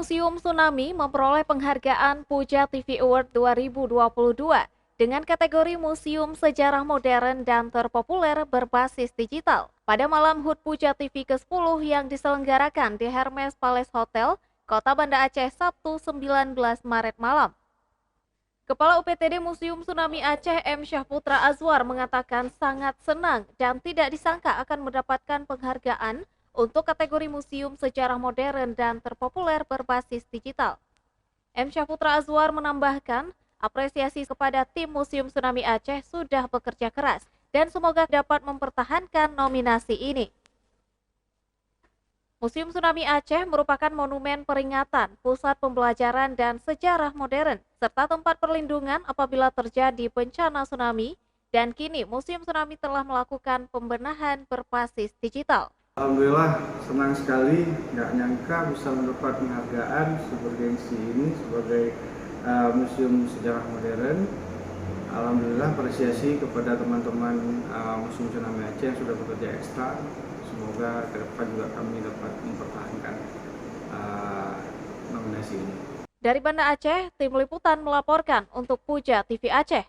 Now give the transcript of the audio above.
Museum Tsunami memperoleh penghargaan Puja TV Award 2022 dengan kategori Museum Sejarah Modern dan Terpopuler berbasis digital. Pada malam HUT Puja TV ke-10 yang diselenggarakan di Hermes Palace Hotel, Kota Banda Aceh, Sabtu 19 Maret malam. Kepala UPTD Museum Tsunami Aceh M. Syahputra Azwar mengatakan sangat senang dan tidak disangka akan mendapatkan penghargaan untuk kategori Museum Sejarah Modern dan Terpopuler berbasis digital. M. Syahputra Azwar menambahkan, apresiasi kepada tim Museum Tsunami Aceh sudah bekerja keras dan semoga dapat mempertahankan nominasi ini. Museum Tsunami Aceh merupakan monumen peringatan, pusat pembelajaran dan sejarah modern, serta tempat perlindungan apabila terjadi bencana tsunami, dan kini Museum Tsunami telah melakukan pembenahan berbasis digital. Alhamdulillah senang sekali, nggak nyangka bisa mendapat penghargaan sebergensi ini sebagai Museum Sejarah Modern. Alhamdulillah apresiasi kepada teman-teman Museum Tsunami Aceh yang sudah bekerja ekstra. Semoga ke depan juga kami dapat mempertahankan nominasi ini. Dari Banda Aceh, tim liputan melaporkan untuk Puja TV Aceh.